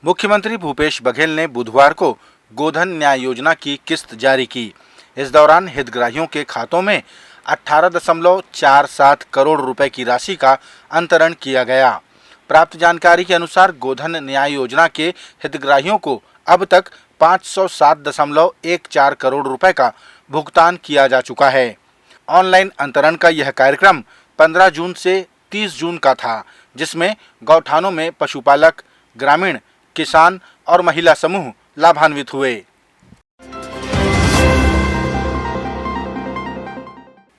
मुख्यमंत्री भूपेश बघेल ने बुधवार को गोधन न्याय योजना की किस्त जारी की। इस दौरान हितग्राहियों के खातों में 18.47 करोड़ रुपए की राशि का अंतरण किया गया। प्राप्त जानकारी के अनुसार गोधन न्याय योजना के हितग्राहियों को अब तक 507.14 करोड़ रुपए का भुगतान किया जा चुका है। ऑनलाइन अंतरण का यह कार्यक्रम 15 जून से 30 जून का था, जिसमें गौठानों में पशुपालक, ग्रामीण, किसान और महिला समूह लाभान्वित हुए।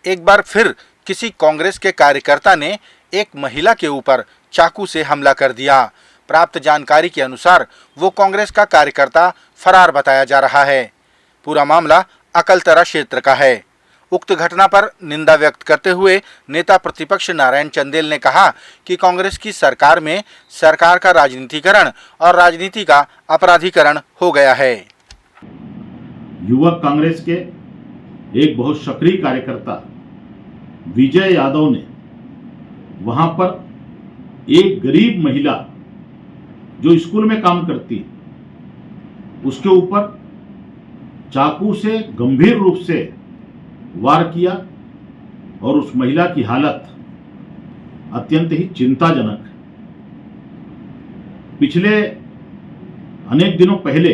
एक बार फिर किसी कांग्रेस के कार्यकर्ता ने एक महिला के ऊपर चाकू से हमला कर दिया। प्राप्त जानकारी के अनुसार वो कांग्रेस का कार्यकर्ता फरार बताया जा रहा है। पूरा मामला अकलतरा क्षेत्र का है। उक्त घटना पर निंदा व्यक्त करते हुए नेता प्रतिपक्ष नारायण चंदेल ने कहा कि कांग्रेस की सरकार में सरकार का राजनीतिकरण और राजनीति का अपराधीकरण हो गया है। युवक कांग्रेस के एक बहुत सक्रिय कार्यकर्ता विजय यादव ने वहां पर एक गरीब महिला जो स्कूल में काम करती उसके ऊपर चाकू से गंभीर रूप से वार किया और उस महिला की हालत अत्यंत ही चिंताजनक है। पिछले अनेक दिनों पहले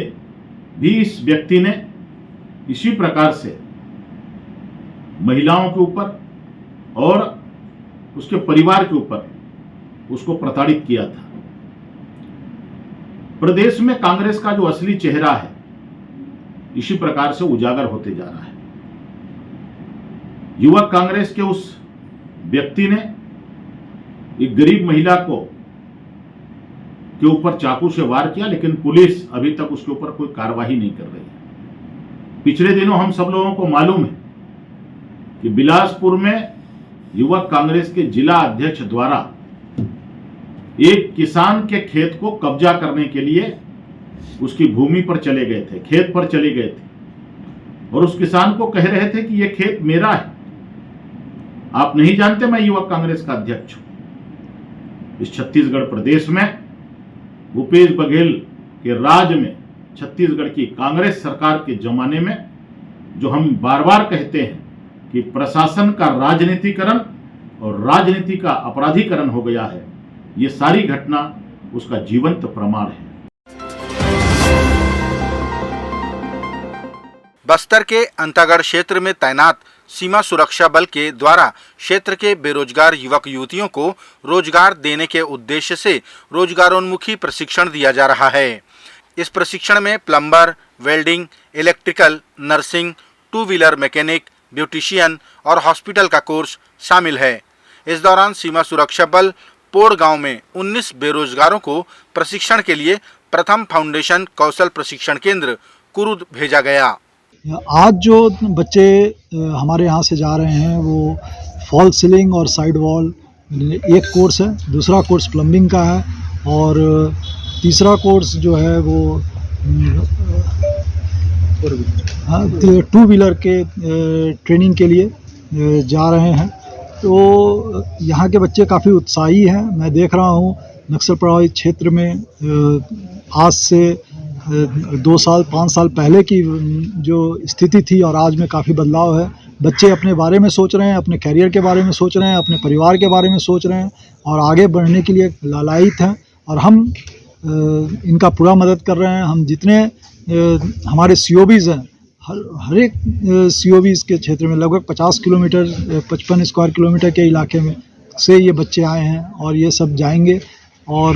भी इस व्यक्ति ने इसी प्रकार से महिलाओं के ऊपर और उसके परिवार के ऊपर उसको प्रताड़ित किया था। प्रदेश में कांग्रेस का जो असली चेहरा है इसी प्रकार से उजागर होते जा रहा है। युवक कांग्रेस के उस व्यक्ति ने एक गरीब महिला के ऊपर चाकू से वार किया, लेकिन पुलिस अभी तक उसके ऊपर कोई कार्रवाई नहीं कर रही है। पिछले दिनों हम सब लोगों को मालूम है कि बिलासपुर में युवक कांग्रेस के जिला अध्यक्ष द्वारा एक किसान के खेत को कब्जा करने के लिए उसकी भूमि पर चले गए थे, खेत पर चले गए थे और उस किसान को कह रहे थे कि यह खेत मेरा है, आप नहीं जानते मैं युवक कांग्रेस का अध्यक्ष हूं। इस छत्तीसगढ़ प्रदेश में भूपेश बघेल के राज में छत्तीसगढ़ की कांग्रेस सरकार के जमाने में जो हम बार बार कहते हैं कि प्रशासन का राजनीतिकरण और राजनीति का अपराधीकरण हो गया है, ये सारी घटना उसका जीवंत प्रमाण है। बस्तर के अंतागढ़ क्षेत्र में तैनात सीमा सुरक्षा बल के द्वारा क्षेत्र के बेरोजगार युवक युवतियों को रोजगार देने के उद्देश्य से रोजगारोन्मुखी प्रशिक्षण दिया जा रहा है। इस प्रशिक्षण में plumber, welding, electrical, nursing, two wheeler mechanic, beautician और हॉस्पिटल का कोर्स शामिल है। इस दौरान सीमा सुरक्षा बल पोड़ गांव में 19 बेरोजगारों को प्रशिक्षण के लिए प्रथम फाउंडेशन कौशल प्रशिक्षण केंद्र कुरुद भेजा गया। आज जो बच्चे हमारे यहाँ से जा रहे हैं वो फॉल सीलिंग और साइड वॉल एक कोर्स है, दूसरा कोर्स प्लम्बिंग का है और तीसरा कोर्स जो है वो टू व्हीलर के ट्रेनिंग के लिए जा रहे हैं। तो यहाँ के बच्चे काफ़ी उत्साही हैं। मैं देख रहा हूँ नक्सल प्रभावित क्षेत्र में आज से 2 साल 5 साल पहले की जो स्थिति थी और आज में काफ़ी बदलाव है। बच्चे अपने बारे में सोच रहे हैं, अपने करियर के बारे में सोच रहे हैं, अपने परिवार के बारे में सोच रहे हैं और आगे बढ़ने के लिए लालायित हैं और हम इनका पूरा मदद कर रहे हैं। हम जितने हमारे COBs हैं हर एक COBs के क्षेत्र में लगभग 50 किलोमीटर 55 स्क्वायर किलोमीटर के इलाके में से ये बच्चे आए हैं और ये सब जाएंगे और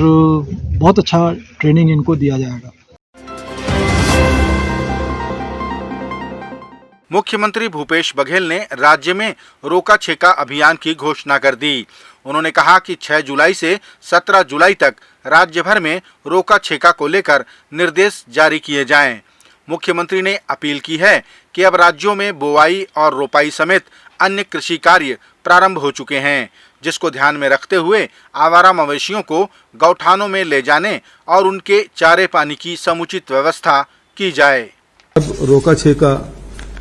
बहुत अच्छा ट्रेनिंग इनको दिया जाएगा। मुख्यमंत्री भूपेश बघेल ने राज्य में रोका छेका अभियान की घोषणा कर दी। उन्होंने कहा कि 6 जुलाई से 17 जुलाई तक राज्य भर में रोका छेका को लेकर निर्देश जारी किए जाएं। मुख्यमंत्री ने अपील की है कि अब राज्यों में बोआई और रोपाई समेत अन्य कृषि कार्य प्रारंभ हो चुके हैं, जिसको ध्यान में रखते हुए आवारा मवेशियों को गौठानों में ले जाने और उनके चारे पानी की समुचित व्यवस्था की जाए। अब रोका छेका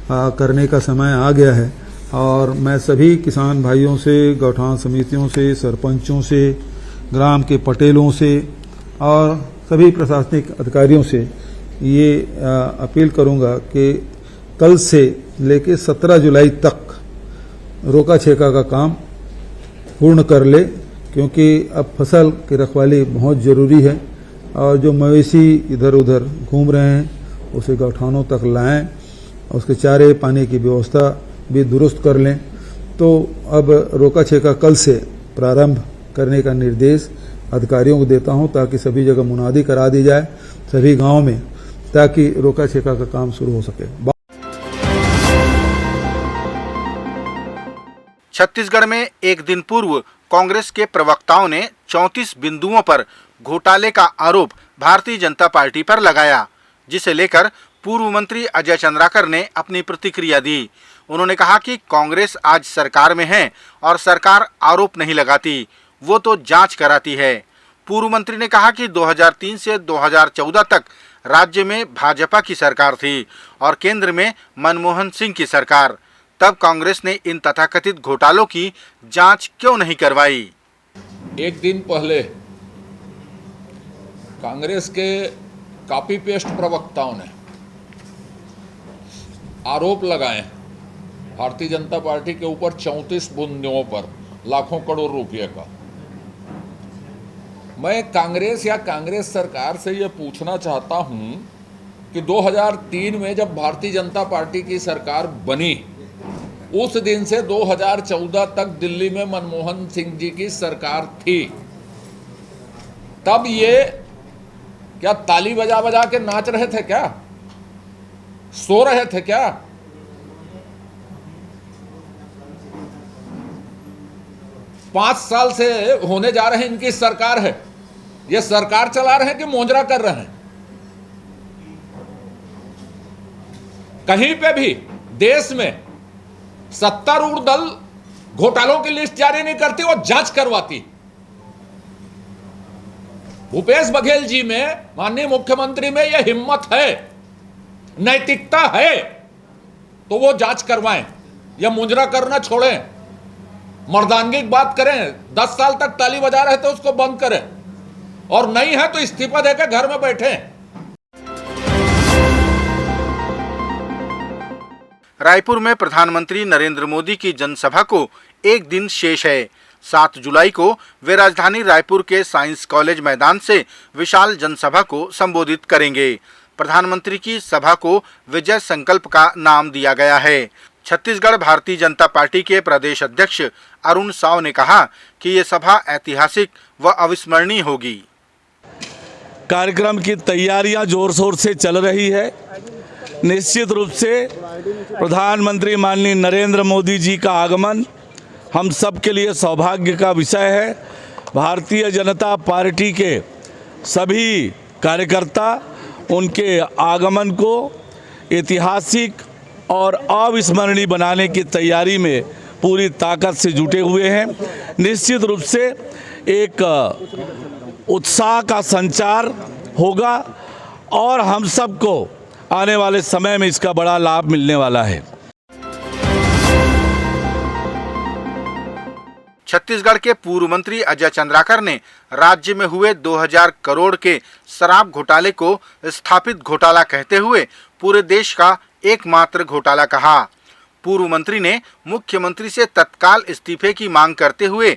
करने का समय आ गया है और मैं सभी किसान भाइयों से, गौठान समितियों से, सरपंचों से, ग्राम के पटेलों से और सभी प्रशासनिक अधिकारियों से ये अपील करूंगा कि कल से लेके 17 जुलाई तक रोका छेका का काम पूर्ण कर ले, क्योंकि अब फसल की रखवाली बहुत ज़रूरी है और जो मवेशी इधर उधर घूम रहे हैं उसे गौठानों तक लाएं, उसके चारे पानी की व्यवस्था भी दुरुस्त कर लें। तो अब रोका छेका कल से प्रारंभ करने का निर्देश अधिकारियों को देता हूं, ताकि सभी जगह मुनादी करा दी जाए सभी गांव में, ताकि रोका छेका का काम शुरू हो सके। छत्तीसगढ़ में एक दिन पूर्व कांग्रेस के प्रवक्ताओं ने 34 बिंदुओं पर घोटाले का आरोप भारतीय जनता पार्टी पर लगाया, जिसे लेकर पूर्व मंत्री अजय चंद्राकर ने अपनी प्रतिक्रिया दी। उन्होंने कहा कि कांग्रेस आज सरकार में है और सरकार आरोप नहीं लगाती, वो तो जांच कराती है। पूर्व मंत्री ने कहा कि 2003 से 2014 तक राज्य में भाजपा की सरकार थी और केंद्र में मनमोहन सिंह की सरकार, तब कांग्रेस ने इन तथाकथित घोटालों की जांच क्यों नहीं करवाई। एक दिन पहले कांग्रेस के कॉपी पेस्ट प्रवक्ताओं ने आरोप लगाए भारतीय जनता पार्टी के ऊपर 34 बिंदुओं पर लाखों करोड़ रुपए का। मैं कांग्रेस या कांग्रेस सरकार से यह पूछना चाहता हूं कि 2003 में जब भारतीय जनता पार्टी की सरकार बनी, उस दिन से 2014 तक दिल्ली में मनमोहन सिंह जी की सरकार थी। तब ये क्या ताली बजा बजा के नाच रहे थे क्या? सो रहे थे क्या? पांच साल से होने जा रहे हैं इनकी सरकार है, ये सरकार चला रहे हैं कि मोंजरा कर रहे हैं? कहीं पे भी देश में सत्तारूढ़ दल घोटालों की लिस्ट जारी नहीं करती, वो जांच करवाती। भूपेश बघेल जी में, माननीय मुख्यमंत्री में यह हिम्मत है, नैतिकता है, तो वो जांच करवाएं या मुंजरा करना छोड़ें, मर्दानगी की बात करें। 10 साल तक ताली बजा रहे थे उसको बंद करें, और नहीं है तो इस्तीफा देकर घर में बैठे। रायपुर में प्रधानमंत्री नरेंद्र मोदी की जनसभा को एक दिन शेष है। 7 जुलाई को वे राजधानी रायपुर के साइंस कॉलेज मैदान से विशाल जनसभा को संबोधित करेंगे। प्रधानमंत्री की सभा को विजय संकल्प का नाम दिया गया है। छत्तीसगढ़ भारतीय जनता पार्टी के प्रदेश अध्यक्ष अरुण साव ने कहा कि ये सभा ऐतिहासिक व अविस्मरणीय होगी। कार्यक्रम की तैयारियां जोर शोर से चल रही है। निश्चित रूप से प्रधानमंत्री माननीय नरेंद्र मोदी जी का आगमन हम सब के लिए सौभाग्य का विषय है। भारतीय जनता पार्टी के सभी कार्यकर्ता उनके आगमन को ऐतिहासिक और अविस्मरणीय बनाने की तैयारी में पूरी ताकत से जुटे हुए हैं। निश्चित रूप से एक उत्साह का संचार होगा और हम सबको आने वाले समय में इसका बड़ा लाभ मिलने वाला है। छत्तीसगढ़ के पूर्व मंत्री अजय चंद्राकर ने राज्य में हुए 2000 करोड़ के शराब घोटाले को स्थापित घोटाला कहते हुए पूरे देश का एकमात्र घोटाला कहा। पूर्व मंत्री ने मुख्यमंत्री से तत्काल इस्तीफे की मांग करते हुए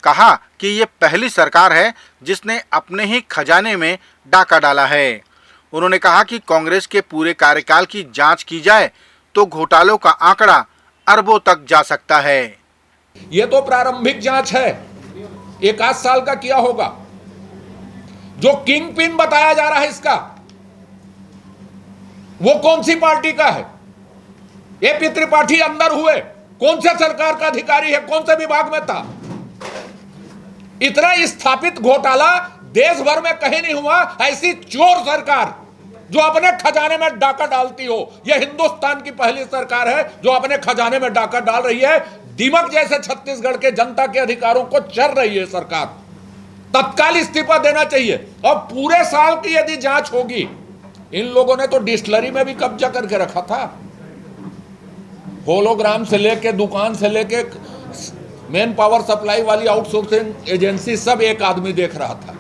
कहा कि ये पहली सरकार है जिसने अपने ही खजाने में डाका डाला है। उन्होंने कहा कि कांग्रेस के पूरे कार्यकाल की जांच की जाए तो घोटालों का आंकड़ा अरबों तक जा सकता है। ये तो प्रारंभिक जांच है, 1 साल का किया होगा। जो किंग पिन बताया जा रहा है इसका, वो कौन सी पार्टी का है? ये त्रिपाठी अंदर हुए कौन से सरकार का अधिकारी है, कौन से विभाग में था? इतना स्थापित घोटाला देश भर में कहीं नहीं हुआ। ऐसी चोर सरकार जो अपने खजाने में डाका डालती हो, यह हिंदुस्तान की पहली सरकार है जो अपने खजाने में डाका डाल रही है। दीमक जैसे छत्तीसगढ़ के जनता के अधिकारों को चर रही है सरकार। तत्काल इस्तीफा देना चाहिए। और पूरे साल की यदि जांच होगी, इन लोगों ने तो डिस्टिलरी में भी कब्जा करके रखा था। होलोग्राम से लेके, दुकान से लेके, मेन पावर सप्लाई वाली आउटसोर्सिंग एजेंसी, सब एक आदमी देख रहा था।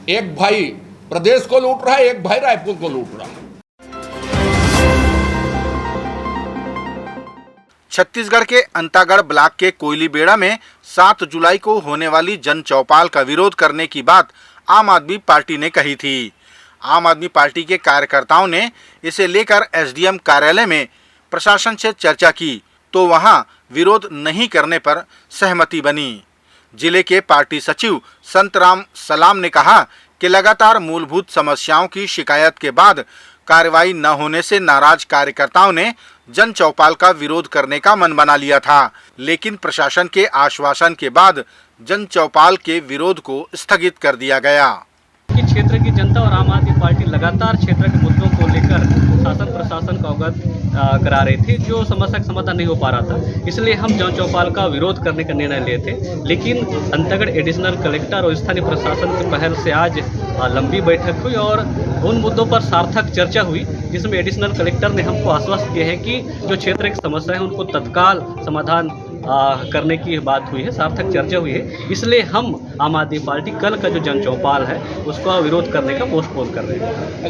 एक भाई प्रदेश को लूट रहा है, एक भाई रायपुर को लूट रहा है। छत्तीसगढ़ के अंतागढ़ ब्लॉक के कोयलीबेड़ा में 7 जुलाई को होने वाली जन चौपाल का विरोध करने की बात आम आदमी पार्टी ने कही थी। आम आदमी पार्टी के कार्यकर्ताओं ने इसे लेकर एसडीएम कार्यालय में प्रशासन से चर्चा की तो वहां विरोध नहीं करने पर सहमति बनी। जिले के पार्टी सचिव संतराम सलाम ने कहा कि लगातार मूलभूत समस्याओं की शिकायत के बाद कार्रवाई न होने से नाराज कार्यकर्ताओं ने जन चौपाल का विरोध करने का मन बना लिया था, लेकिन प्रशासन के आश्वासन के बाद जन चौपाल के विरोध को स्थगित कर दिया गया। कि क्षेत्र की जनता और आम आदमी पार्टी लगातार क्षेत्र के मुद्दों को लेकर शासन प्रशासन को अवगत करा रही थी, जो समस्या का समाधान नहीं हो पा रहा था। इसलिए हम जन चौपाल का विरोध करने का निर्णय लिए थे, लेकिन अंतागढ़ एडिशनल कलेक्टर और स्थानीय प्रशासन की पहल से आज लंबी बैठक हुई और उन मुद्दों पर सार्थक चर्चा हुई, जिसमें एडिशनल कलेक्टर ने हमको आश्वस्त किए हैं कि जो क्षेत्र की समस्या है उनको तत्काल समाधान करने की बात हुई है, सार्थक चर्चा हुई है। इसलिए हम आम आदमी पार्टी कल का जो जन चौपाल है उसका विरोध करने का पोस्टपोन कर रहे हैं।